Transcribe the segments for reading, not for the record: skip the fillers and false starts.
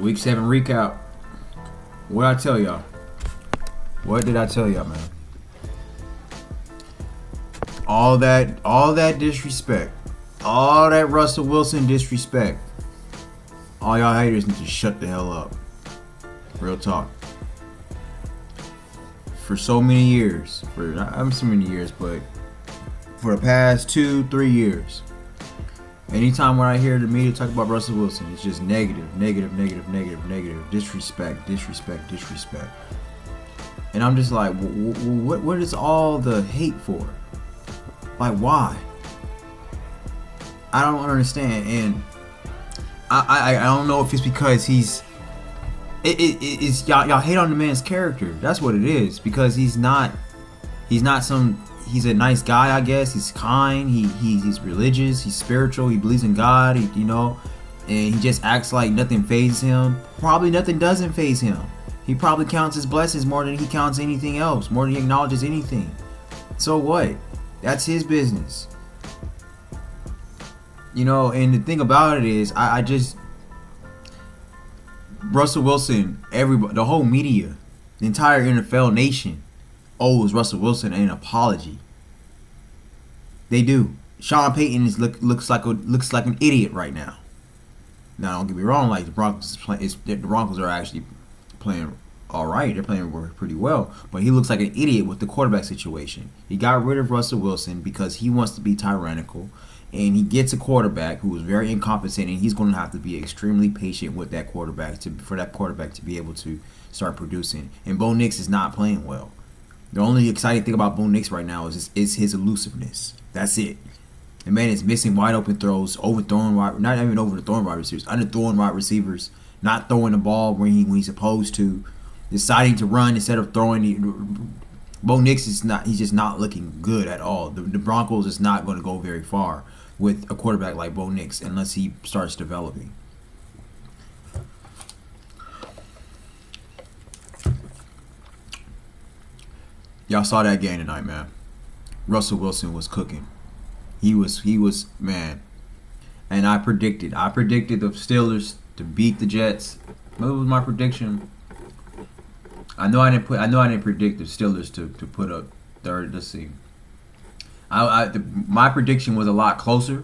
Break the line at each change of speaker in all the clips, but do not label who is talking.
Week 7 recap. What did I tell y'all? What did I tell y'all, man? All that disrespect. All that Russell Wilson disrespect. All y'all haters need to shut the hell up. Real talk. For so many years, not so many years, but for the past 2-3 years, anytime when I hear the media talk about Russell Wilson, it's just negative, disrespect. And I'm just like, what is all the hate for? Like, why? I don't understand, and I don't know if it's because it's y'all hate on the man's character. That's what it is, because he's a nice guy, I guess. He's kind. He's religious. He's spiritual. He believes in God. And he just acts like nothing phases him. Probably nothing doesn't faze him. He probably counts his blessings more than he counts anything else. More than he acknowledges anything. So what? That's his business. And the thing about it is, I just Russell Wilson, everybody, the whole media, the entire NFL nation owes Russell Wilson an apology. They do. Sean Payton looks like an idiot right now. Now, don't get me wrong. Like, the Broncos are actually playing all right. They're playing pretty well, but he looks like an idiot with the quarterback situation. He got rid of Russell Wilson because he wants to be tyrannical, and he gets a quarterback who is very incompetent, and he's going to have to be extremely patient with that quarterback for that quarterback to be able to start producing. And Bo Nix is not playing well. The only exciting thing about Bo Nix right now is his elusiveness. That's it. The man is missing wide open throws, not even overthrowing wide receivers, underthrowing wide receivers, not throwing the ball when he's supposed to, deciding to run instead of throwing. Bo Nix he's just not looking good at all. The Broncos is not going to go very far with a quarterback like Bo Nix unless he starts developing. Y'all saw that game tonight, man. Russell Wilson was cooking. He was man. And I predicted the Steelers to beat the Jets. What was my prediction? I know I didn't predict the Steelers to put up third. Let's see. My prediction was a lot closer.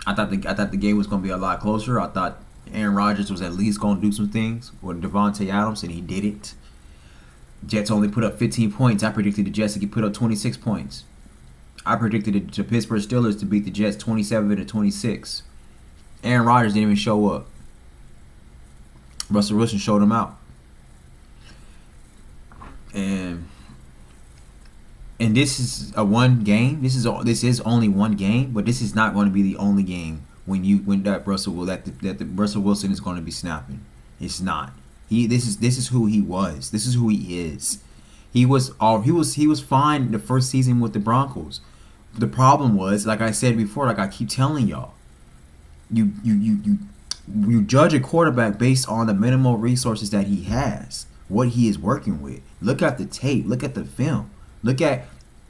I thought the game was going to be a lot closer. I thought Aaron Rodgers was at least going to do some things with Devontae Adams, and he did it. Jets only put up 15 points. I predicted the Jets to put up 26 points. I predicted the Pittsburgh Steelers to beat the Jets 27-26. Aaron Rodgers didn't even show up. Russell Wilson showed him out. And this is a one game. This is only one game, but this is not going to be the only game when that Russell Wilson is going to be snapping. It's not. This is who he was. This is who he is. He was fine the first season with the Broncos. The problem was, like I said before, like I keep telling y'all, you judge a quarterback based on the minimal resources that he has, what he is working with. Look at the tape. Look at the film. Look at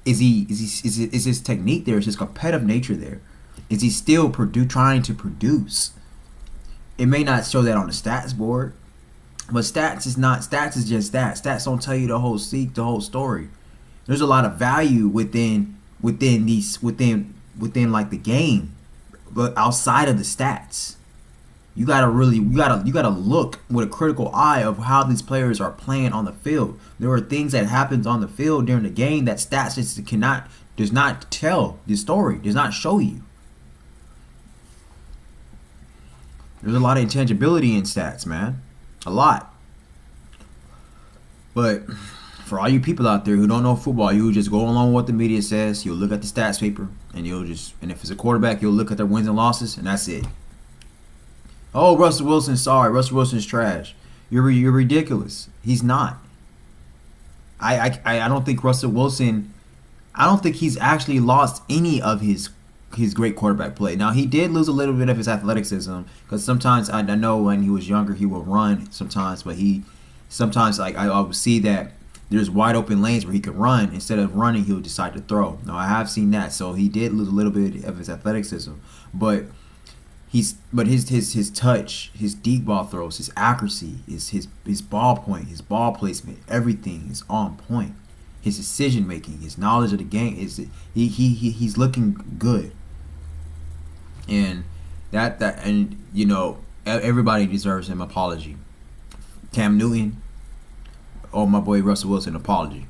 is his technique there? Is his competitive nature there? Is he still trying to produce? It may not show that on the stats board, but stats is just that. Stats don't tell you the whole story. There's a lot of value within like the game, but outside of the stats. You gotta look with a critical eye of how these players are playing on the field. There are things that happens on the field during the game that stats just does not tell the story, does not show you. There's a lot of intangibility in stats, man. A lot. But for all you people out there who don't know football, you just go along with what the media says. You'll look at the stats paper, and if it's a quarterback, you'll look at their wins and losses, and that's it. Oh, Russell Wilson's sorry. Russell Wilson's trash. You're ridiculous. He's not. I don't think Russell Wilson. I don't think he's actually lost any of his great quarterback play. Now, he did lose a little bit of his athleticism, because sometimes I know when he was younger he would run sometimes, but I would see that there's wide open lanes where he could run. Instead of running, he would decide to throw. Now, I have seen that, so he did lose a little bit of his athleticism, but his touch, his deep ball throws, his accuracy, his ball point, his ball placement, everything is on point. His decision making, his knowledge of the game is he's looking good, and everybody deserves an apology. Cam Newton, oh my boy Russell Wilson, apology.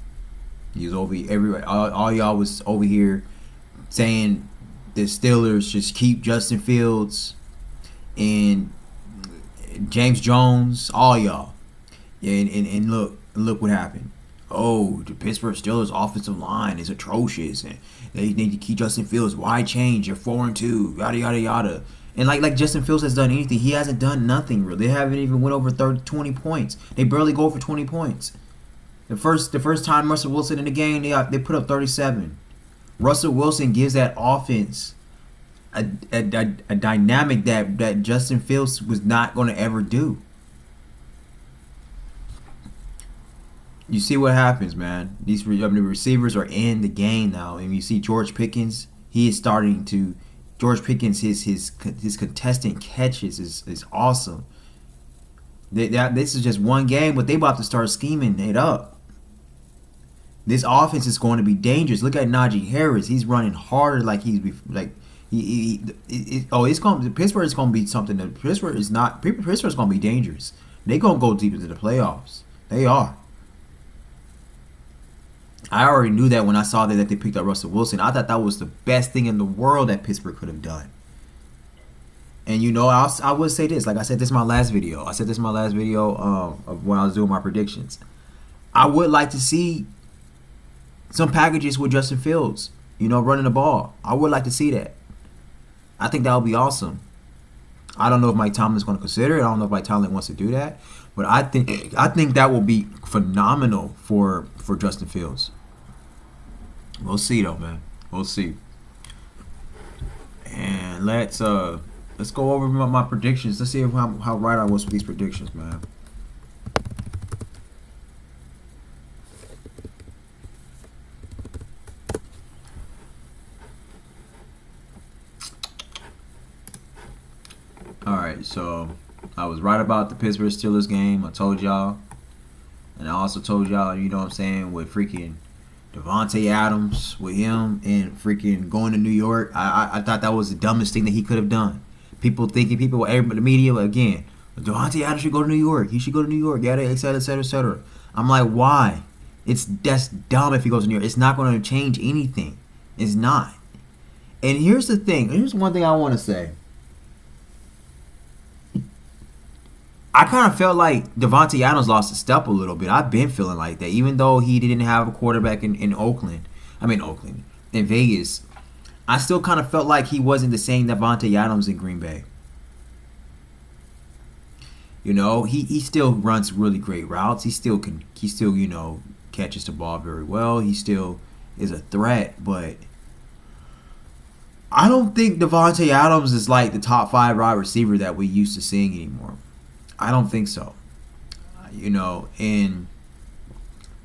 He was over everywhere. All y'all was over here saying the Steelers just keep Justin Fields and James Jones, all y'all. And look what happened. Oh, the Pittsburgh Steelers offensive line is atrocious, and they need to keep Justin Fields. Why change? You're 4-2, yada yada yada. And like Justin Fields has done anything, he hasn't done nothing really. They haven't even went over 20 points. They barely go over 20 points. The first time Russell Wilson in the game, they put up 37. Russell Wilson gives that offense a dynamic that Justin Fields was not going to ever do. You see what happens, man. These receivers are in the game now, and you see George Pickens. He is starting to. George Pickens, his contestant catches is awesome. This is just one game, but they about to start scheming it up. This offense is going to be dangerous. Look at Najee Harris. He's running harder like he's like it's going. Pittsburgh is going to be something that Pittsburgh is not. Pittsburgh is going to be dangerous. They're going to go deep into the playoffs. They are. I already knew that when I saw that they picked up Russell Wilson. I thought that was the best thing in the world that Pittsburgh could have done. And I would say this. Like I said, this is my last video. Of when I was doing my predictions. I would like to see some packages with Justin Fields, running the ball. I would like to see that. I think that would be awesome. I don't know if Mike Tomlin is going to consider it. I don't know if Mike Tomlin wants to do that. But I think that will be phenomenal for Justin Fields. We'll see though, man. We'll see. And let's go over my predictions. Let's see how right I was with these predictions, man. Alright, so I was right about the Pittsburgh Steelers game. I told y'all. And I also told y'all, with freaking Davante Adams, with him and freaking going to New York. I thought that was the dumbest thing that he could have done. Everybody, the media, again, Davante Adams should go to New York. He should go to New York, yada, et cetera, et cetera, et cetera. I'm like, why? That's dumb if he goes to New York. It's not going to change anything. It's not. And here's the thing. Here's one thing I want to say. I kind of felt like Davante Adams lost a step a little bit. I've been feeling like that. Even though he didn't have a quarterback in Vegas, I still kind of felt like he wasn't the same Davante Adams in Green Bay. He still runs really great routes. He still catches the ball very well. He still is a threat, but I don't think Davante Adams is like the top 5 wide receiver that we used to seeing anymore. I don't think so. And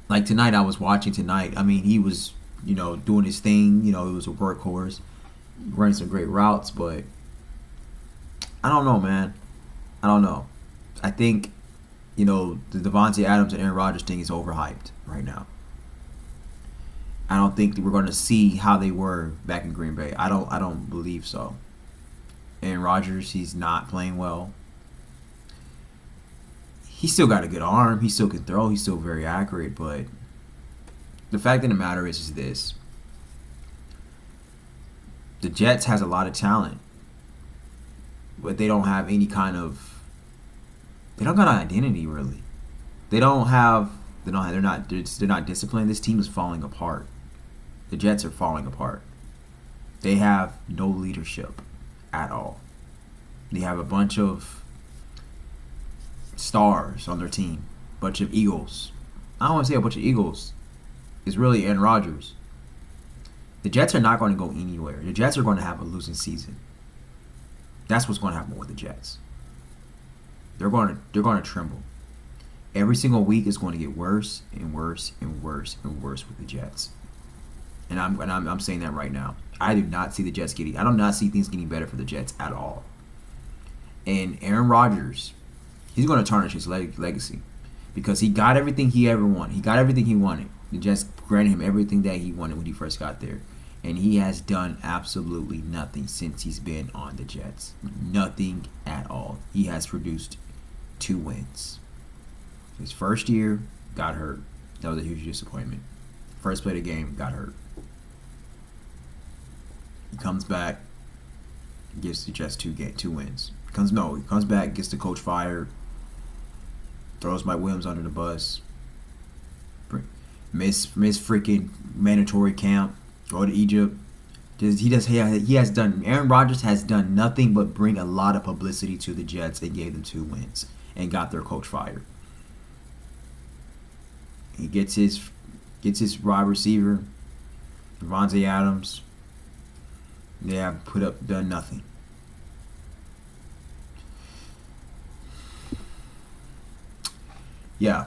like tonight, I was watching tonight. I mean, he was, doing his thing. He was a workhorse, running some great routes, but I don't know, man. I don't know. I think, the Davante Adams and Aaron Rodgers thing is overhyped right now. I don't think that we're going to see how they were back in Green Bay. I don't believe so. Aaron Rodgers, he's not playing well. He still got a good arm. He still can throw. He's still very accurate. But the fact of the matter is this. The Jets has a lot of talent. But they don't have any kind of... They don't got an identity, really. They're not disciplined. This team is falling apart. The Jets are falling apart. They have no leadership at all. They have a bunch of stars on their team, bunch of Eagles. I don't want to say a bunch of Eagles. It's really Aaron Rodgers. The Jets are not going to go anywhere. The Jets are going to have a losing season. That's what's going to happen with the Jets. They're going to tremble. Every single week is going to get worse and worse and worse and worse with the Jets. And I'm saying that right now. I do not see things getting better for the Jets at all. And Aaron Rodgers, he's going to tarnish his legacy because he got everything he ever wanted. He got everything he wanted. The Jets granted him everything that he wanted when he first got there. And he has done absolutely nothing since he's been on the Jets. Nothing at all. He has produced 2 wins. His first year, got hurt. That was a huge disappointment. First play of the game, got hurt. He comes back, gives the Jets 2 wins. He comes back, gets the coach fired, throws Mike Williams under the bus, miss freaking mandatory camp, go to Egypt. Aaron Rodgers has done nothing but bring a lot of publicity to the Jets and gave them 2 wins and got their coach fired. He gets his wide receiver, Davante Adams. They have done nothing. Yeah,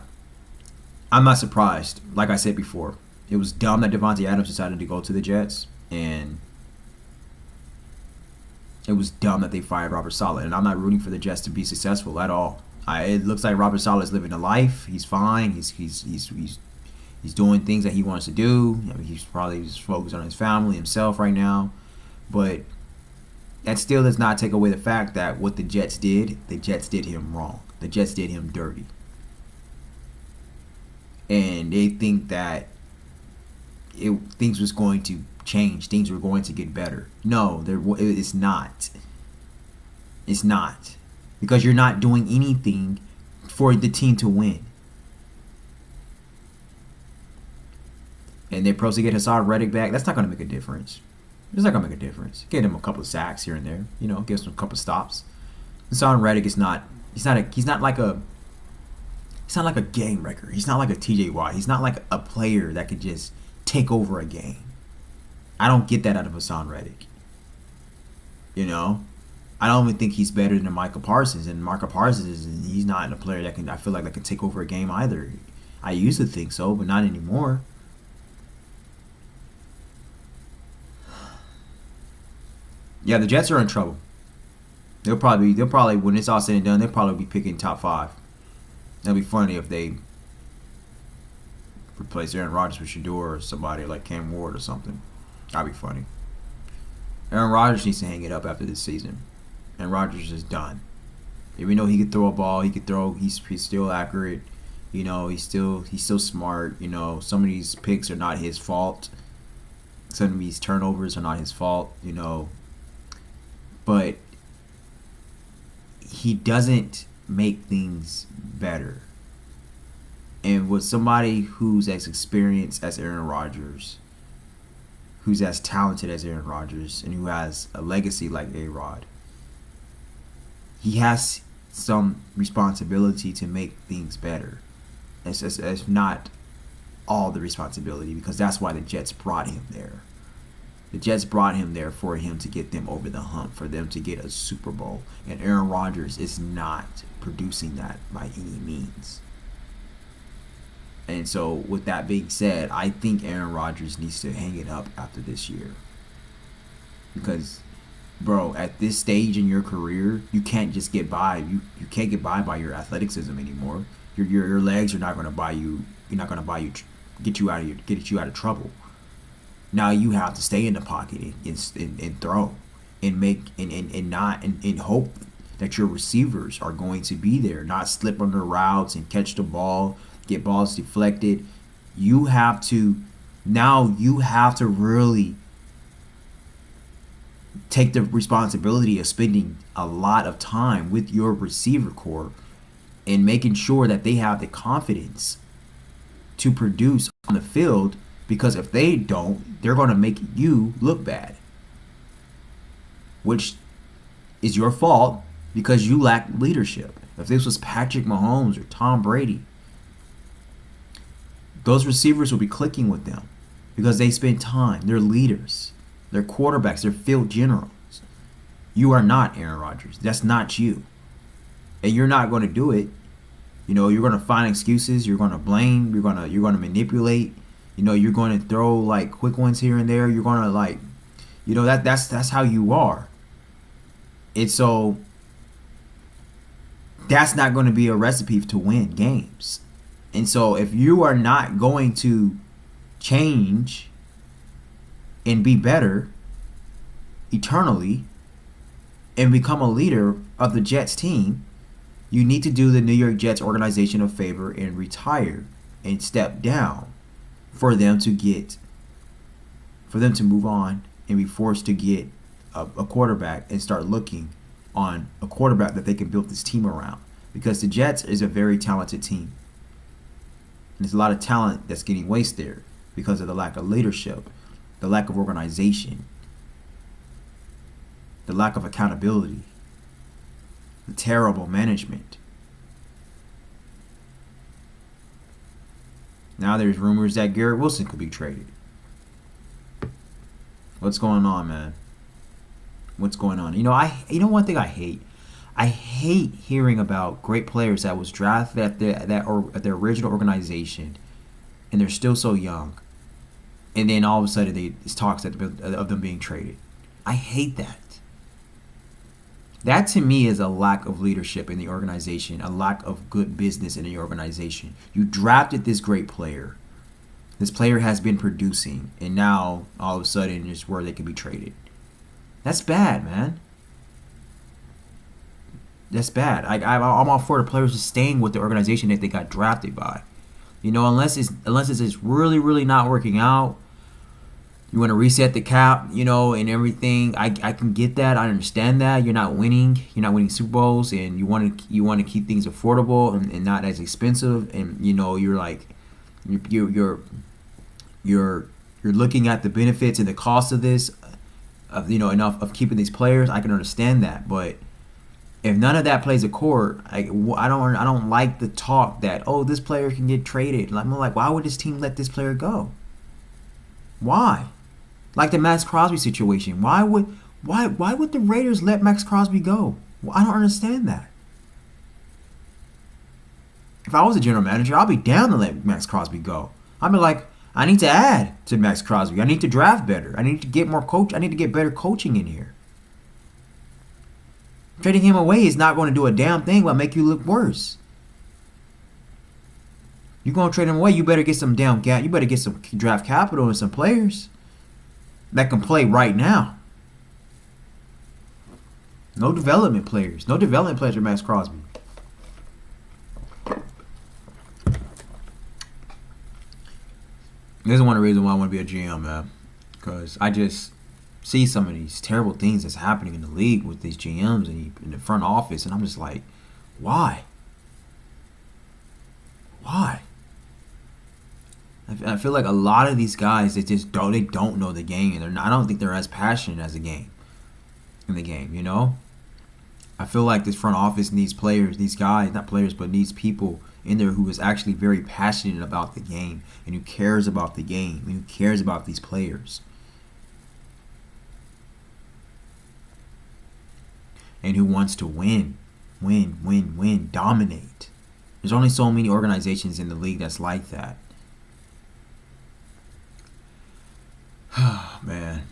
I'm not surprised. Like I said before, it was dumb that Davante Adams decided to go to the Jets, and it was dumb that they fired Robert Saleh. And I'm not rooting for the Jets to be successful at all. It looks like Robert Saleh is living a life. He's fine. He's doing things that he wants to do. I mean, he's probably just focused on his family, himself right now. But that still does not take away the fact that what the Jets did him wrong. The Jets did him dirty. And they think that things was going to change. Things were going to get better. No, it's not. It's not. Because you're not doing anything for the team to win. And they're supposed to get Haason Reddick back. That's not going to make a difference. It's not going to make a difference. Get him a couple of sacks here and there. Give him a couple of stops. Haason Reddick is not. He's not like a game wrecker. He's not like a TJ Watt. He's not like a player that could just take over a game. I don't get that out of Haason Reddick. I don't even think he's better than Micah Parsons. And Micah Parsons he's not a player that can. I feel like that can take over a game either. I used to think so, but not anymore. Yeah, the Jets are in trouble. They'll probably when it's all said and done, they'll probably be picking top 5. It'll be funny if they replace Aaron Rodgers with Shador or somebody like Cam Ward or something. That'd be funny. Aaron Rodgers needs to hang it up after this season. Aaron Rodgers is done. Even though he could throw a ball, he's still accurate. He's still smart. Some of these picks are not his fault. Some of these turnovers are not his fault. But he doesn't make things better. And with somebody who's as experienced as Aaron Rodgers, who's as talented as Aaron Rodgers, and who has a legacy like A-Rod, he has some responsibility to make things better. It's not all the responsibility, because that's why the Jets brought him there. The Jets brought him there for him to get them over the hump, for them to get a Super Bowl. And Aaron Rodgers is not producing that by any means. And so, with that being said, I think Aaron Rodgers needs to hang it up after this year. Because, bro, at this stage in your career, you can't just get by. You can't get by your athleticism anymore. Your legs are not going to buy you. You're not going to get you out of trouble. Now you have to stay in the pocket and throw and hope that your receivers are going to be there, not slip under routes and catch the ball, get balls deflected. You have to really take the responsibility of spending a lot of time with your receiver core and making sure that they have the confidence to produce on the field. Because if they don't, they're going to make you look bad. Which is your fault because you lack leadership. If this was Patrick Mahomes or Tom Brady, those receivers will be clicking with them because they spend time. They're leaders. They're quarterbacks. They're field generals. You are not Aaron Rodgers. That's not you. And you're not going to do it. You're going to find excuses. You're going to blame. You're going to manipulate. You're going to throw like quick ones here and there. You're going to that's how you are. And so that's not going to be a recipe to win games. And so if you are not going to change and be better eternally and become a leader of the Jets team, you need to do the New York Jets organization a favor and retire and step down for them to move on and be forced to get a quarterback and start looking on a quarterback that they can build this team around. Because the Jets is a very talented team. And there's a lot of talent that's getting wasted there because of the lack of leadership, the lack of organization, the lack of accountability, the terrible management. Now there's rumors that Garrett Wilson could be traded. What's going on, man? What's going on? You know one thing I hate? I hate hearing about great players that was drafted at their original organization, and they're still so young, and then all of a sudden there's talks of them being traded. I hate that. That to me is a lack of leadership in the organization, a lack of good business in the organization. You drafted this great player. This player has been producing, and now all of a sudden there's where they can be traded. That's bad, man. That's bad. I'm all for the players just staying with the organization that they got drafted by. Unless it's really, really not working out. You want to reset the cap, and everything. I can get that. I understand that. You're not winning. You're not winning Super Bowls, and you want to keep things affordable and not as expensive. And you're like, you're looking at the benefits and the cost of this, enough of keeping these players. I can understand that, but if none of that plays a chord, I don't like the talk that this player can get traded. I'm like, why would this team let this player go? Why? Like the Max Crosby situation. Why would the Raiders let Max Crosby go? Well, I don't understand that. If I was a general manager, I'd be down to let Max Crosby go. I'd be like, I need to add to Max Crosby. I need to draft better. I need to get more coach. I need to get better coaching in here. Trading him away is not going to do a damn thing but make you look worse. You're going to trade him away, you better get some damn gap. You better get some draft capital and some players that can play right now. No development players. No development players for Max Crosby. This is one of the reasons why I want to be a GM, man. Because I just see some of these terrible things that's happening in the league with these GMs and in the front office, and I'm just like, why? Why? I feel like a lot of these guys, they don't know the game, and I don't think they're as passionate as in the game. I feel like this front office needs players, these guys, not players, but needs people in there who is actually very passionate about the game and who cares about the game and who cares about these players. And who wants to win, dominate. There's only so many organizations in the league that's like that. Man.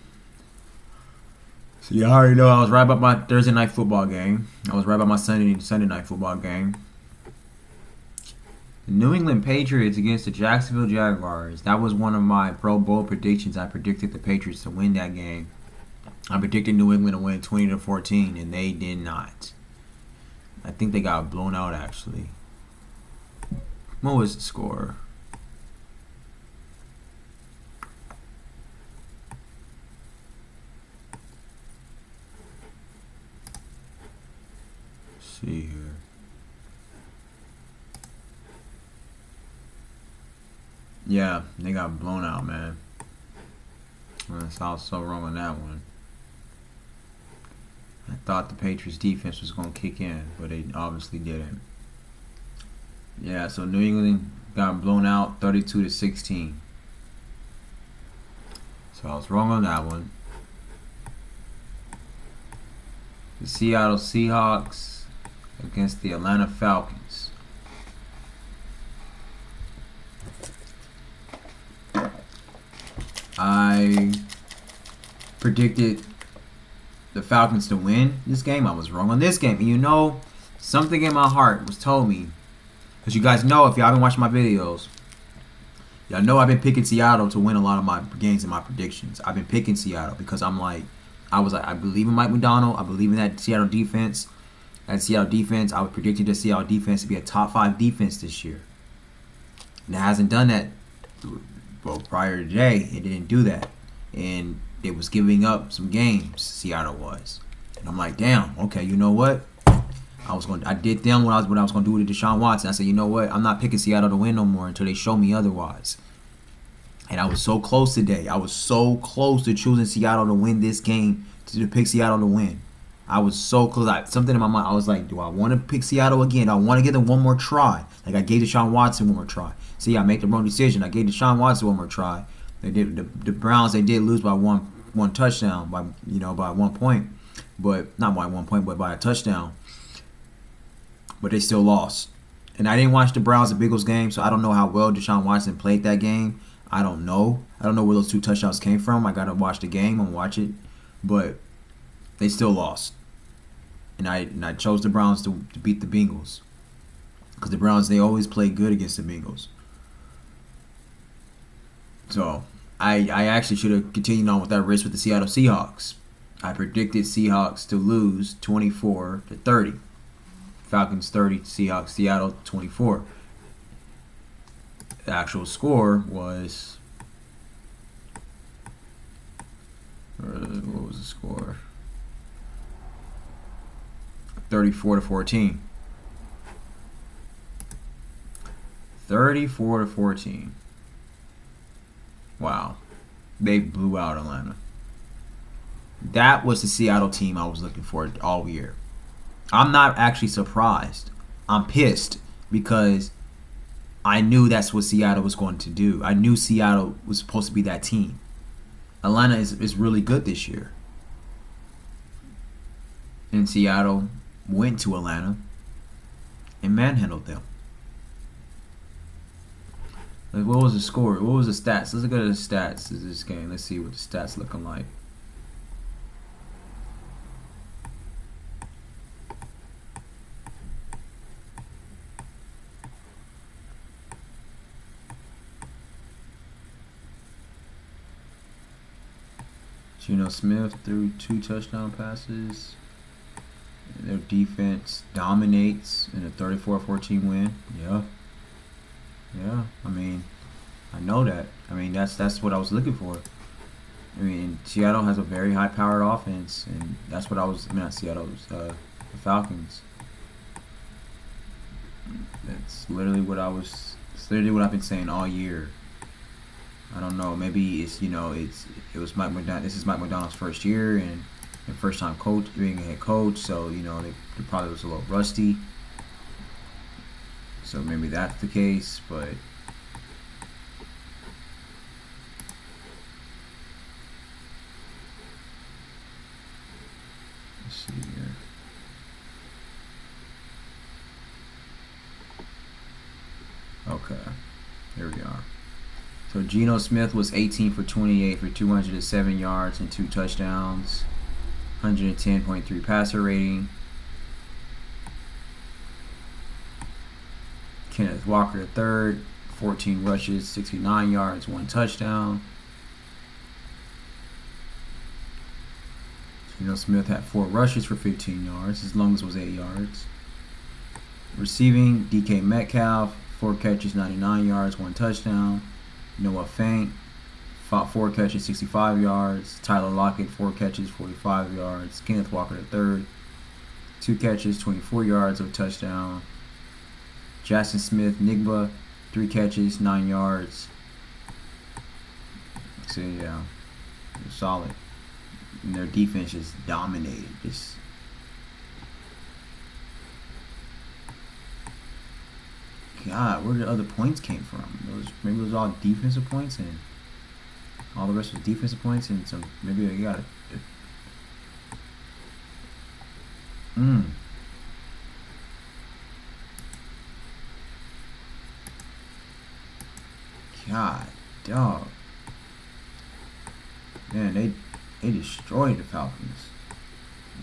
So you already know I was right about my Thursday night football game. I was right about my Sunday night football game. The New England Patriots against the Jacksonville Jaguars. That was one of my Pro Bowl predictions. I predicted the Patriots to win that game. I predicted New England to win 20-14, and they did not. I think they got blown out, actually. What was the score? Let's see here. Yeah, they got blown out, man. I was so wrong on that one. I thought the Patriots defense was going to kick in, but they obviously didn't. Yeah, so New England got blown out 32-16. So I was wrong on that one. The Seattle Seahawks against the Atlanta Falcons. I predicted the Falcons to win this game. I was wrong on this game. And Something in my heart was told me, because you guys know, if y'all been watching my videos, y'all know I've been picking Seattle to win a lot of my games and my predictions. I've been picking Seattle because I was like, I believe in Mike Macdonald. I believe in that Seattle defense. I was predicting the Seattle defense to be a top 5 defense this year. And it hasn't done that. Well, prior to today, it didn't do that. And it was giving up some games, Seattle was. And I'm like, damn, okay, you know what? I did them what I was going to do to Deshaun Watson. I said, you know what? I'm not picking Seattle to win no more until they show me otherwise. And I was so close today. I was so close to choosing Seattle to win this game, to pick Seattle to win. I was so close. Something in my mind, I was like, do I want to pick Seattle again? I want to give them one more try. Like I gave Deshaun Watson one more try. See, I made the wrong decision. I gave Deshaun Watson one more try. They did the Browns. They did lose by one touchdown, by 1 point, but not by 1 point, but by a touchdown. But they still lost. And I didn't watch the Browns and Bengals game, so I don't know how well Deshaun Watson played that game. I don't know. I don't know where those 2 touchdowns came from. I gotta watch the game and watch it, but they still lost. And I chose the Browns to beat the Bengals, because the Browns, they always play good against the Bengals. So I actually should have continued on with that risk with the Seattle Seahawks. I predicted Seahawks to lose 24-30. Falcons 30, Seattle 24. The actual score was, what was the score? 34-14. 34-14. Wow. They blew out Atlanta. That was the Seattle team I was looking for all year. I'm not actually surprised. I'm pissed because I knew that's what Seattle was going to do. I knew Seattle was supposed to be that team. Atlanta is really good this year. And Seattle went to Atlanta and manhandled them. Like, what was the score? What was the stats? Let's look at the stats of this game. Let's see what the stats looking like. Geno Smith threw 2 touchdown passes. Their defense dominates in a 34-14 win. Yeah. I mean, I know that. I mean, that's what I was looking for. I mean, Seattle has a very high-powered offense, and that's what not Seattle, the Falcons. It's literally what I've been saying all year. I don't know. Maybe it's it was Mike Macdonald. This is Mike Macdonald's first year and first time being a head coach. So they probably was a little rusty. So maybe that's the case. But let's see here. Okay, here we are. So Geno Smith was 18 for 28 for 207 yards and 2 touchdowns, 110.3 passer rating. Kenneth Walker III, 14 rushes, 69 yards, 1 touchdown. Geno Smith had 4 rushes for 15 yards. His longest was 8 yards. Receiving, DK Metcalf, 4 catches, 99 yards, 1 touchdown. Noah Fant, 4 catches, 65 yards. Tyler Lockett, 4 catches, 45 yards. Kenneth Walker III, 2 catches, 24 yards of touchdown. Jackson Smith-Njigba, 3 catches, 9 yards. So yeah, they're solid. And their defense just dominated. God, where the other points came from? Maybe it was all defensive points, and all the rest was defensive points, and some maybe they got it. God, dog. Man, they destroyed the Falcons.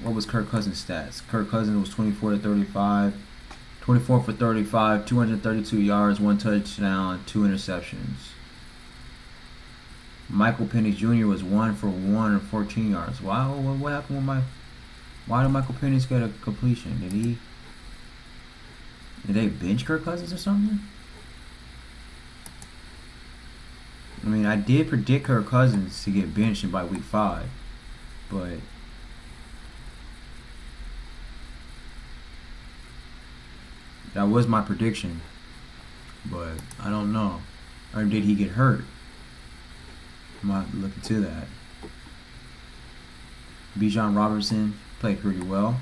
what was Kirk Cousins' stats? Kirk Cousins was 24 for 35, 232 yards, 1 touchdown, 2 interceptions. Michael Penix Jr. was 1 for 114 yards. Wow, what happened with why did Michael Penix get a completion? Did they bench Kirk Cousins or something? I mean, I did predict Kirk Cousins to get benched by week 5, but that was my prediction. But I don't know. Or did he get hurt? I might look into that. Bijan Robinson played pretty well.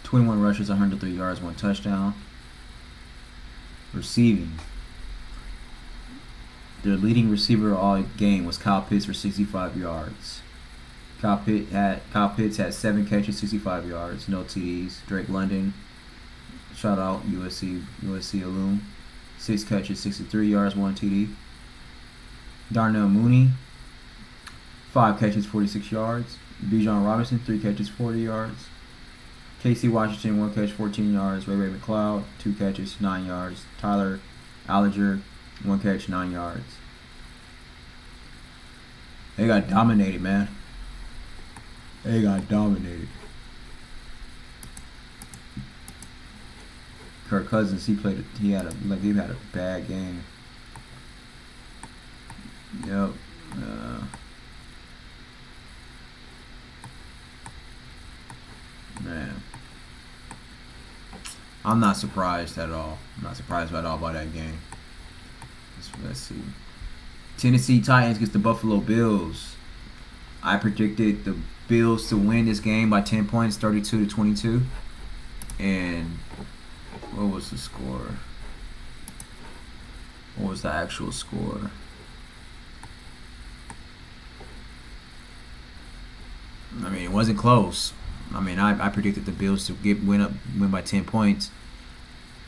21 rushes, 103 yards, 1 touchdown. Receiving. Their leading receiver all game was Kyle Pitts for 65 yards. Kyle Pitts had 7 catches, 65 yards, no TDs. Drake London, shout out USC alum, 6 catches, 63 yards, 1 TD. Darnell Mooney, 5 catches, 46 yards. Bijan Robinson, 3 catches, 40 yards. KC Washington, 1 catch, 14 yards. Ray McCloud, 2 catches, 9 yards. Tyler Allinger, 1 catch, 9 yards. They got dominated, man. They got dominated. Kirk Cousins, he had a bad game. Yep. Man, I'm not surprised at all. I'm not surprised at all by that game. Let's see. Tennessee Titans against the Buffalo Bills. I predicted the Bills to win this game by 10 points, 32-22. And what was the score? What was the actual score? I mean, it wasn't close. I mean, I predicted the Bills to win by 10 points.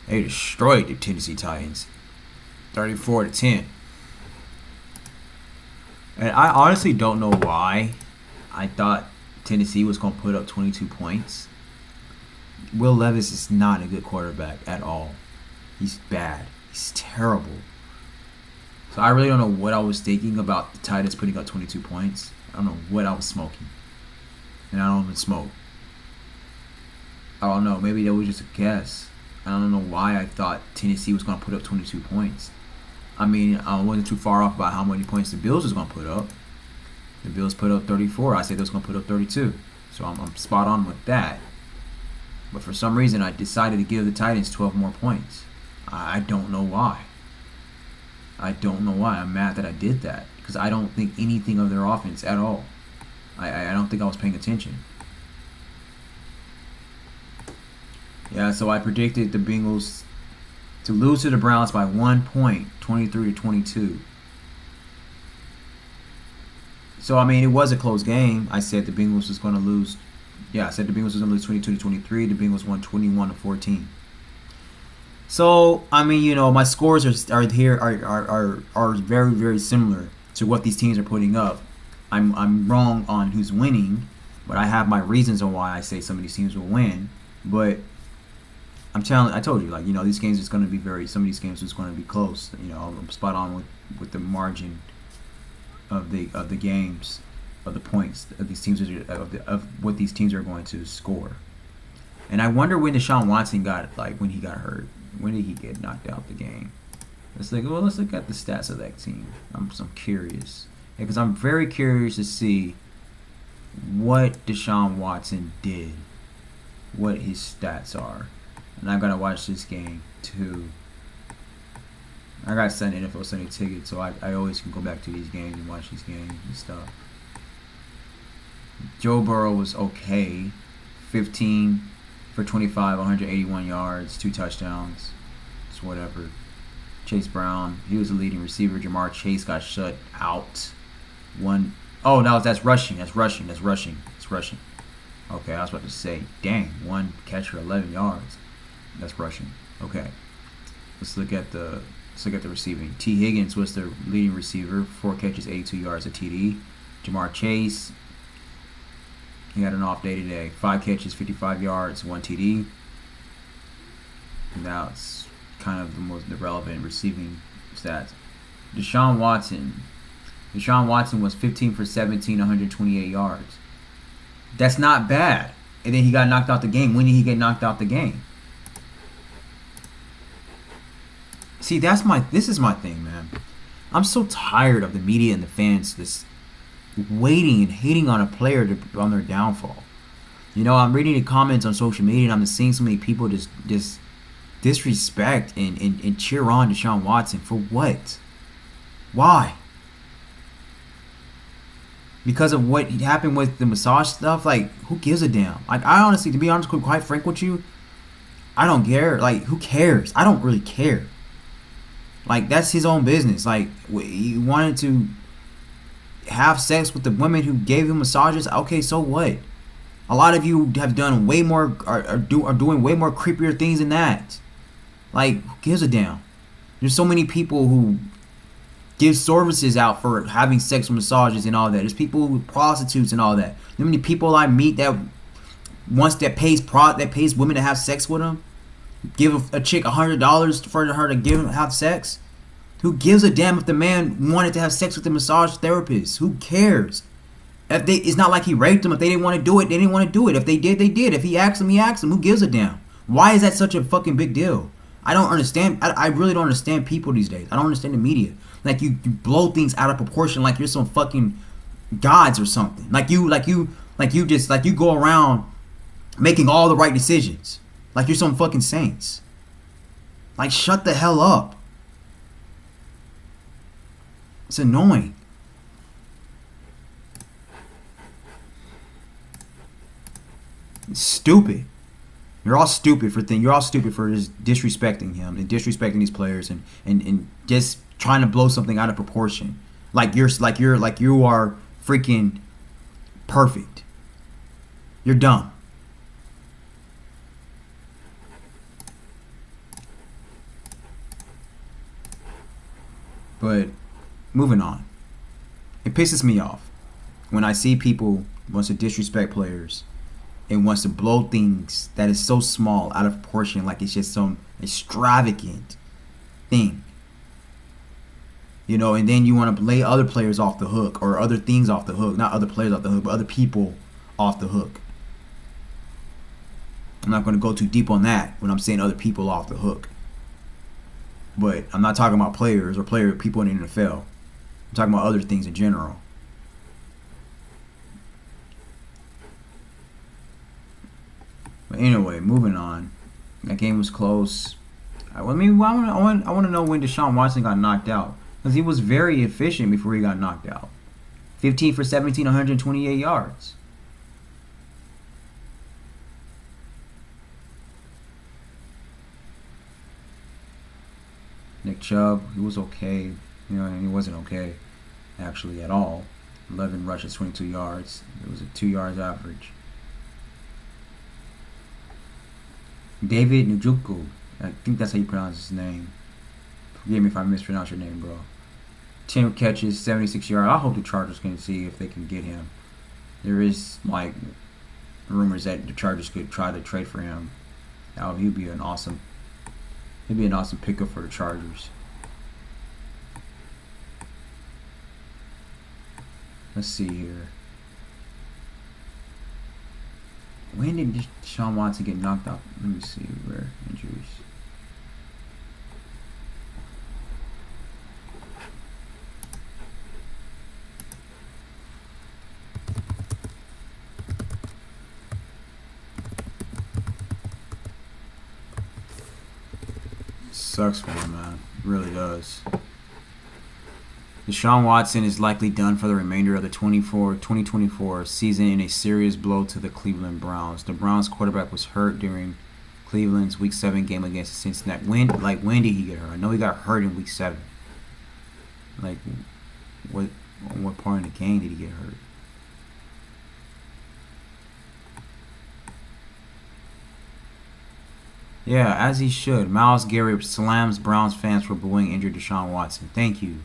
They destroyed the Tennessee Titans, 34-10. And I honestly don't know why I thought Tennessee was going to put up 22 points. Will Levis is not a good quarterback at all. He's bad. He's terrible. So I really don't know what I was thinking about the Titans putting up 22 points. I don't know what I was smoking. And I don't even smoke. I don't know. Maybe that was just a guess. I don't know why I thought Tennessee was going to put up 22 points. I mean, I wasn't too far off about how many points the Bills was going to put up. The Bills put up 34. I said they was going to put up 32. So I'm spot on with that. But for some reason, I decided to give the Titans 12 more points. I don't know why. I don't know why. I'm mad that I did that. Because I don't think anything of their offense at all. I don't think I was paying attention. Yeah, so I predicted the Bengals to lose to the Browns by 1 point, 23-22. So, I mean, it was a close game. I said the Bengals was going to lose. Yeah, I said the Bengals was going to lose 22-23. The Bengals won 21-14. So, I mean, you know, my scores are very, very similar to what these teams are putting up. I'm wrong on who's winning, but I have my reasons on why I say some of these teams will win. But I told you, like, you know, these games is going to be some of these games is going to be close. You know, I'm spot on with the margin of the games, of the points of these teams, of what these teams are going to score. And I wonder when Deshaun Watson when he got hurt. When did he get knocked out the game? Let's look at the stats of that team. I'm curious. Because I'm very curious to see what Deshaun Watson did, what his stats are. And I've got to watch this game too. I got NFL Sunday ticket, so I always can go back to these games and watch these games and stuff. Joe Burrow was okay. 15 for 25, 181 yards, 2 touchdowns. It's whatever. Chase Brown, he was the leading receiver. Jamar Chase got shut out. That's rushing. It's rushing. Okay, I was about to say, dang, 1 catch for 11 yards. That's rushing. Okay. Let's look at the receiving. T. Higgins was the leading receiver, 4 catches, 82 yards, a TD. Jamar Chase, He had an off day today. 5 catches, 55 yards, 1 TD. And that's kind of the relevant receiving stats. Deshaun Watson. Deshaun Watson was 15 for 17, 128 yards. That's not bad. And then he got knocked out the game. When did he get knocked out the game? See, this is my thing, man. I'm so tired of the media and the fans just waiting and hating on a player on their downfall. You know, I'm reading the comments on social media and I'm just seeing so many people just disrespect and cheer on Deshaun Watson. For what? Why? Because of what happened with the massage stuff? Like, who gives a damn? Like, I honestly, to be honest, quite frank with you, I don't care. Like, who cares? I don't really care. Like, that's his own business. Like, he wanted to have sex with the women who gave him massages. Okay, so what? A lot of you have done way more, are doing way more creepier things than that. Like, who gives a damn? There's so many people who give services out for having sex with massages and all that. There's people with prostitutes and all that. How many people I meet that pays women to have sex with them? Give a chick $100 for her to have sex? Who gives a damn if the man wanted to have sex with the massage therapist? Who cares? It's not like he raped them. If they didn't want to do it, they didn't want to do it. If they did, they did. If he asked them, he asked them. Who gives a damn? Why is that such a fucking big deal? I don't understand. I really don't understand people these days. I don't understand the media. Like, you blow things out of proportion like you're some fucking gods or something. Like you go around making all the right decisions. Like you're some fucking saints. Like, shut the hell up. It's annoying. It's stupid. You're all stupid for just disrespecting him and disrespecting these players and just trying to blow something out of proportion. Like you are freaking perfect. You're dumb. But moving on. It pisses me off when I see people wants to disrespect players and wants to blow things that is so small out of proportion, like it's just some extravagant thing. You know, and then you want to lay other players off the hook, or other things off the hook. Not other players off the hook, but other people off the hook. I'm not going to go too deep on that when I'm saying other people off the hook. But I'm not talking about players or people in the NFL. I'm talking about other things in general. But anyway, moving on. That game was close. I want to know when Deshaun Watson got knocked out, because he was very efficient before he got knocked out. 15 for 17, 128 yards. Nick Chubb, he was okay. You know, and he wasn't okay, actually, at all. 11 rushes, 22 yards. It was a 2 yards average. David Njoku, I think that's how you pronounce his name. Forgive me if I mispronounce your name, bro. 10 catches, 76 yards. I hope the Chargers can see if they can get him. There is, like, rumors that the Chargers could try to trade for him. He'd be an awesome pickup for the Chargers. Let's see here. When did Deshaun Watson get knocked out? Let me see where injuries. Sucks for him, man. It really does. Deshaun Watson is likely done for the remainder of the 2024 season in a serious blow to the Cleveland Browns. The Browns quarterback was hurt during Cleveland's Week 7 game against Cincinnati. When did he get hurt? I know he got hurt in Week 7. Like, what part of the game did he get hurt? Yeah, as he should. Myles Garrett slams Browns fans for booing injured Deshaun Watson. Thank you.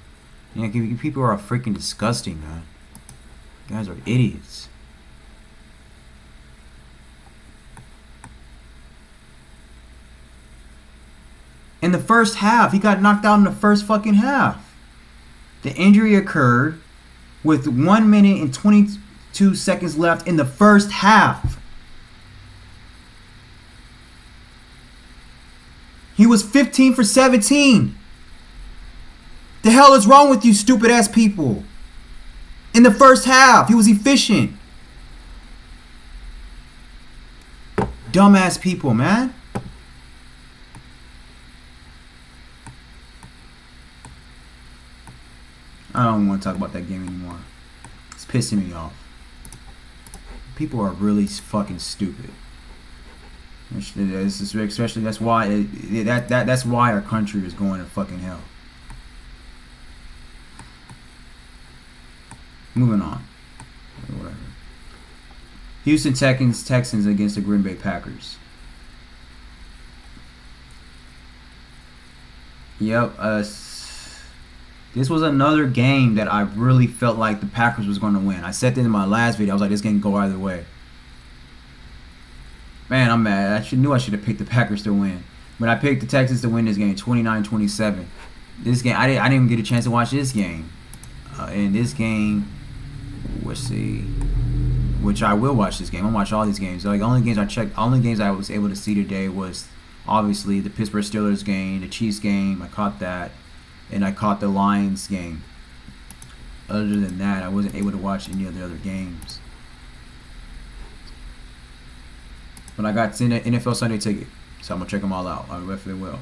Yeah, you people are freaking disgusting, man. You guys are idiots. In the first half, he got knocked out in the first fucking half. The injury occurred with 1 minute and 22 seconds left in the first half. He was 15 for 17. The hell is wrong with you, stupid ass people? In the first half, he was efficient. Dumbass people, man. I don't want to talk about that game anymore. It's pissing me off. People are really fucking stupid. Especially that's why that's why our country is going to fucking hell. Moving on. Whatever. Houston Texans against the Green Bay Packers. Yep. This was another game that I really felt like the Packers was going to win. I said that in my last video. I was like, this game can go either way. Man, I'm mad. I knew I should have picked the Packers to win. But I picked the Texans to win this game, 29-27. This game, I didn't even get a chance to watch this game. In this game, let's see. Which I will watch this game. I'll watch all these games. Like, only games I was able to see today was obviously the Pittsburgh Steelers game, the Chiefs game. I caught that. And I caught the Lions game. Other than that, I wasn't able to watch any of the other games. But I got NFL Sunday ticket, so I'm gonna check them all out. I definitely will.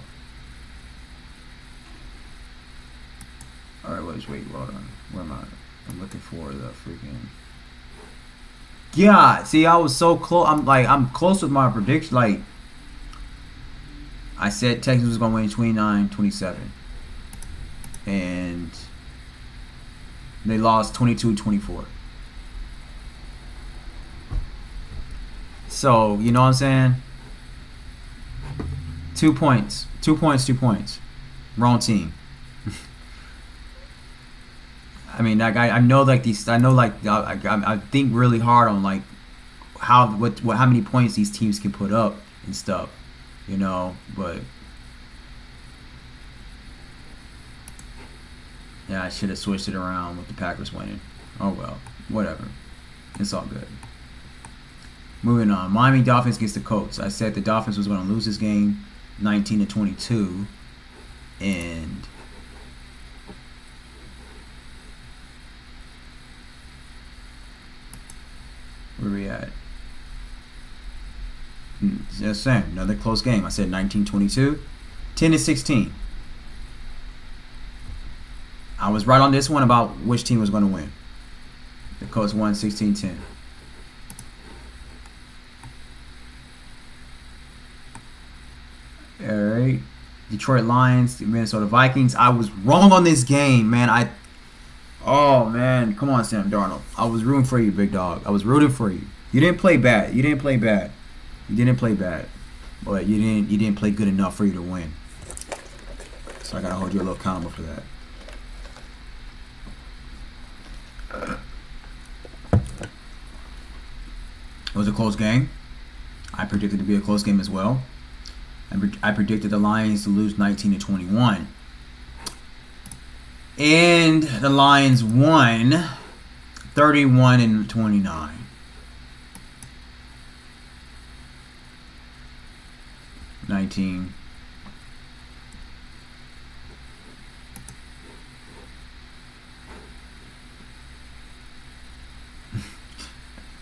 All right, wait, hold on. Where am I? I'm looking for the freaking. Yeah, see, I was so close. I'm close with my prediction. Like, I said Texans was gonna win 29-27. And they lost 22-24. So, you know what I'm saying? 2 points. 2 points, 2 points. Wrong team. I mean, like, I know, like, these, I know, like, I think really hard on, like, how many points these teams can put up and stuff, you know, but yeah, I should have switched it around with the Packers winning. Oh well, whatever. It's all good. Moving on. Miami Dolphins against the Colts. I said the Dolphins was going to lose this game 19-22. And where are we at? Just saying, another close game. I said 19-22. 10-16. I was right on this one about which team was going to win. The Colts won 16-10. All right. Detroit Lions, the Minnesota Vikings. I was wrong on this game, man. Oh, man. Come on, Sam Darnold. I was rooting for you, big dog. I was rooting for you. You didn't play bad. But you didn't play good enough for you to win. So I got to hold you a little accountable for that. It was a close game. I predicted it to be a close game as well. I predicted the Lions to lose 19-21. And the Lions won 31-29.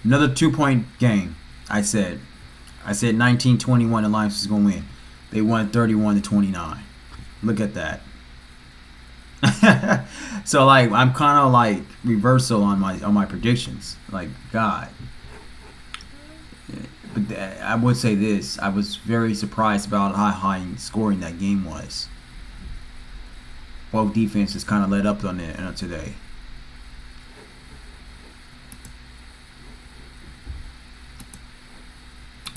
Another 2-point game. I said 19-21 the Lions was going to win. They won 31-29. Look at that. So like I'm kind of like reversal on my predictions. Like God. But I would say this. I was very surprised about how high scoring that game was. Both defenses kind of let up on it today.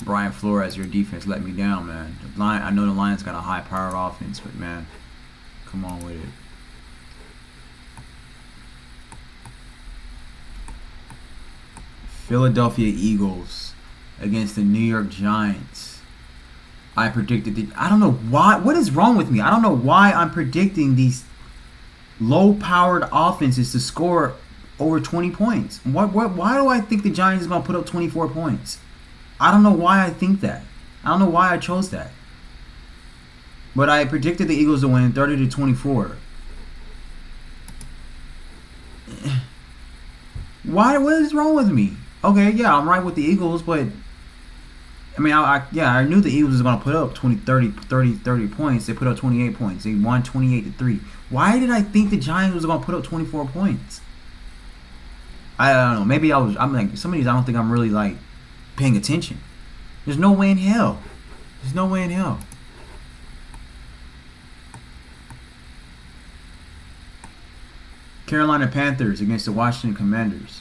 Brian Flores, your defense let me down, man. I know the Lions got a high-powered offense, but man, come on with it. Philadelphia Eagles against the New York Giants. I predicted the. I don't know why. What is wrong with me? I don't know why I'm predicting these low-powered offenses to score over 20 points. Why do I think the Giants is gonna put up 24 points? I don't know why I think that. I don't know why I chose that. But I predicted the Eagles to win 30-24. Why? What is wrong with me? Okay, yeah, I'm right with the Eagles, but I mean, I knew the Eagles was going to put up 30 points. They put up 28 points. They won 28-3. Why did I think the Giants was going to put up 24 points? I don't know. Maybe I'm like, some of these I don't think I'm really like paying attention. There's no way in hell. There's no way in hell. Carolina Panthers against the Washington Commanders.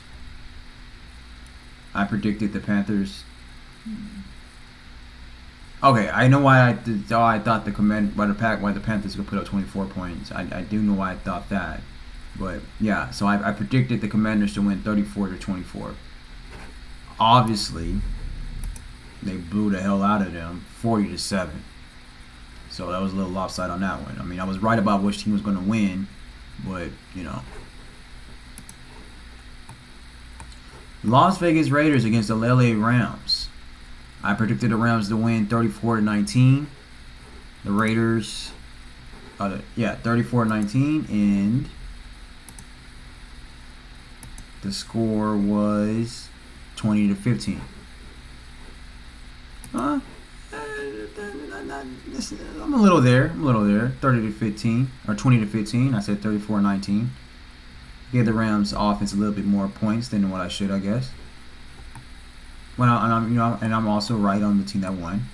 I predicted the Panthers. Okay, I know why I thought the Panthers could put up 24 points. I do know why I thought that, but yeah. So I predicted the Commanders to win 34-24. Obviously, they blew the hell out of them, 40-7. So that was a little lopsided on that one. I mean, I was right about which team was going to win, but you know. Las Vegas Raiders against the LA Rams. I predicted the Rams to win 34-19. The Raiders, 34-19, and the score was 20-15. I'm a little there. 30-15 or 20-15. I said 34-19. Gave the Rams offense a little bit more points than what I should, I guess. I'm also right on the team that won.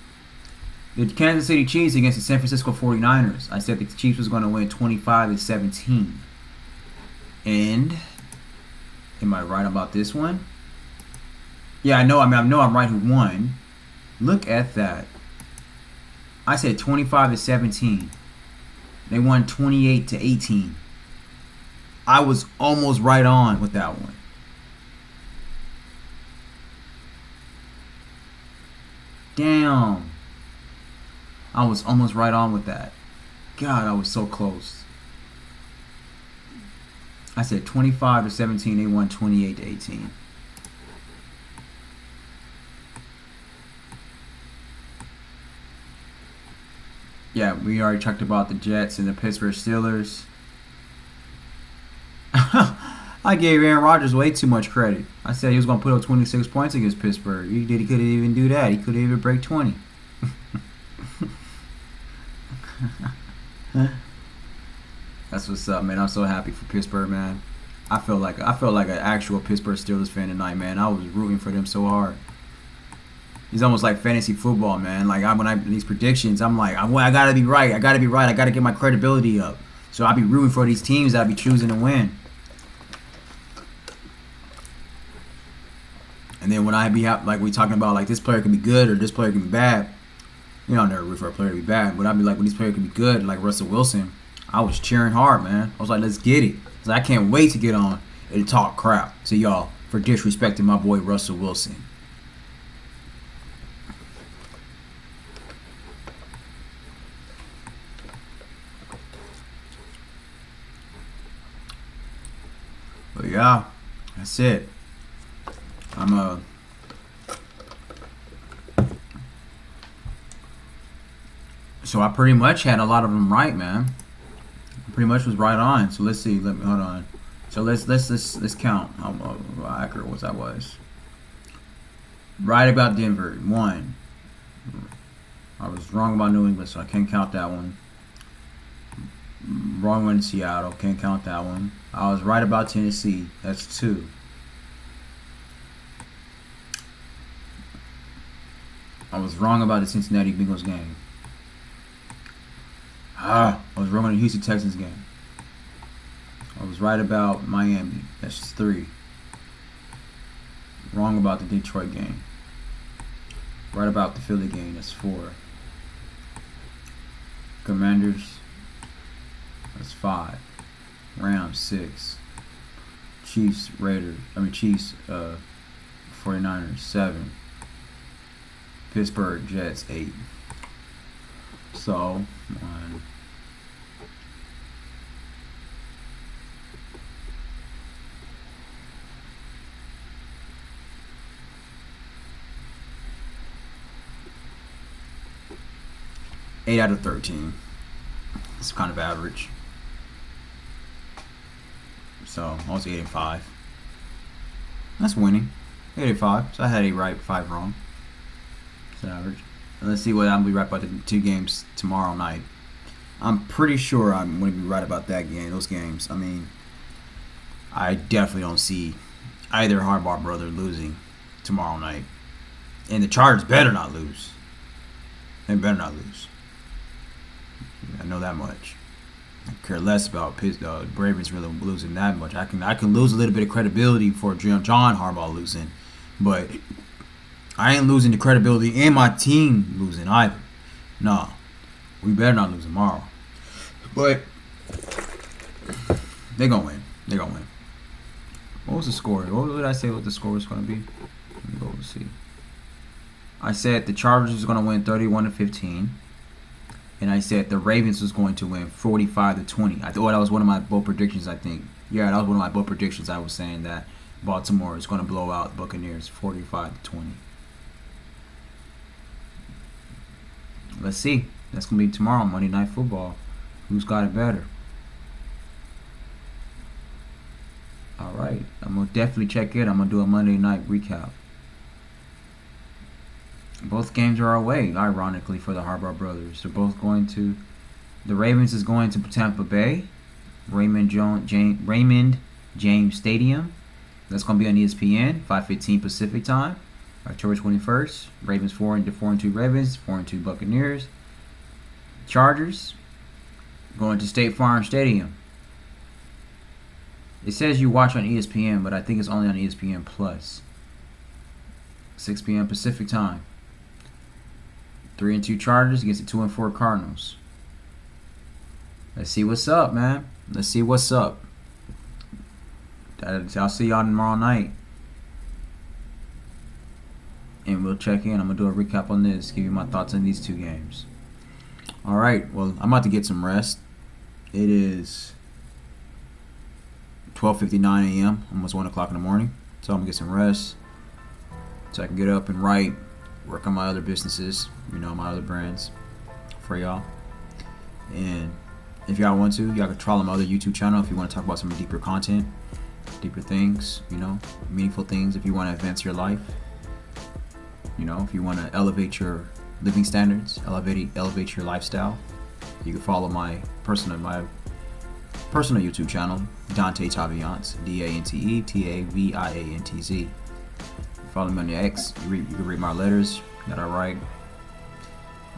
The Kansas City Chiefs against the San Francisco 49ers. I said the Chiefs was going to win 25-17. And am I right about this one? Yeah, I know. I know I'm right who won. Look at that. I said 25-17. They won 28-18. I was almost right on with that one. Damn. I was almost right on with that. God, I was so close. I said 25-17. They won 28-18. Yeah, we already talked about the Jets and the Pittsburgh Steelers. I gave Aaron Rodgers way too much credit. I said he was going to put up 26 points against Pittsburgh. He couldn't even do that. He couldn't even break 20. That's what's up, man. I'm so happy for Pittsburgh, man. I felt like an actual Pittsburgh Steelers fan tonight, man. I was rooting for them so hard. It's almost like fantasy football, man. Like these predictions, I'm like, I gotta be right. I gotta get my credibility up. So I'll be rooting for these teams that I be choosing to win. And then when I be like we talking about like this player can be good or this player can be bad, you know, I never root for a player to be bad, but I'd be like when this player can be good, like Russell Wilson, I was cheering hard, man. I was like, let's get it. I can't wait to get on and talk crap to y'all for disrespecting my boy Russell Wilson. But yeah, that's it. So I pretty much had a lot of them right, man. I pretty much was right on. So let's see. Hold on. So let's count how accurate was I was. Right about Denver, 1. I was wrong about New England, so I can't count that one. Wrong one in Seattle, can't count that one. I was right about Tennessee, that's 2. I was wrong about the Cincinnati Bengals game. I was wrong on the Houston Texans game. I was right about Miami, that's 3. Wrong about the Detroit game. Right about the Philly game, that's 4. Commanders, that's 5. Rams, 6. Chiefs, 49ers, 7. Pittsburgh Jets, 8. So, 8 out of 13. It's kind of average. So I was 8 and 5. That's winning. 8 and 5. So I had 8 right, 5 wrong. It's average. And let's see what I'm gonna be right about the 2 games tomorrow night. I'm pretty sure I'm gonna be right about that game. Those games. I mean, I definitely don't see either Harbaugh brother losing tomorrow night. And the Chargers better not lose. They better not lose. I know that much. I care less about Ravens really losing that much. I can lose a little bit of credibility for John Harbaugh losing, but I ain't losing the credibility and my team losing either. No, we better not lose tomorrow. But they gonna win. They gonna win. What was the score? What did I say? What the score was gonna be? Let me go see. I said the Chargers was gonna win 31-15. And I said the Ravens was going to win 45-20. I thought that was one of my bold predictions, I think. Yeah, that was one of my bold predictions. I was saying that Baltimore is going to blow out the Buccaneers 45-20. Let's see. That's going to be tomorrow, Monday Night Football. Who's got it better? All right. I'm going to definitely check it. I'm going to do a Monday night recap. Both games are away, ironically, for the Harbaugh brothers. They're both going to... The Ravens is going to Tampa Bay, Raymond James Stadium. That's going to be on ESPN, 5:15 Pacific time, October 21st. Ravens 4-2 Ravens, 4-2 Buccaneers. Chargers going to State Farm Stadium. It says you watch on ESPN, but I think it's only on ESPN Plus. 6 p.m. Pacific time. 3-2 Chargers against the 2-4 Cardinals. Let's see what's up, man. Let's see what's up. I'll see y'all tomorrow night. And we'll check in. I'm going to do a recap on this. Give you my thoughts on these 2 games. Alright, well, I'm about to get some rest. It is 12:59 a.m. Almost 1 o'clock in the morning. So I'm going to get some rest. So I can get up and write. Work on my other businesses, my other brands for y'all. And if y'all want to, y'all can follow my other YouTube channel if you want to talk about some deeper content, deeper things, meaningful things. If you want to advance your life, if you want to elevate your living standards, elevate your lifestyle, you can follow my personal YouTube channel, Dante Taviantz, DanteTaviantz. Follow me on your X. You can read my letters that I write.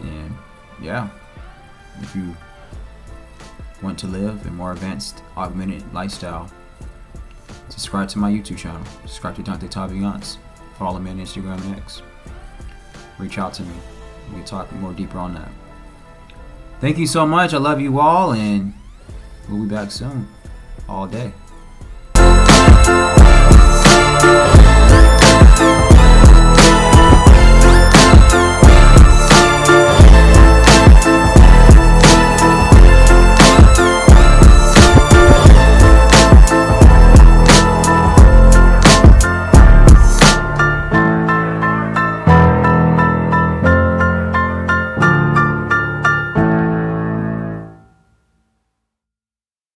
And yeah, if you want to live a more advanced, augmented lifestyle, subscribe to my YouTube channel. Subscribe to Dante Taviantz. Follow me on Instagram and X. Reach out to me. We can talk more deeper on that. Thank you so much. I love you all, and we'll be back soon. All day.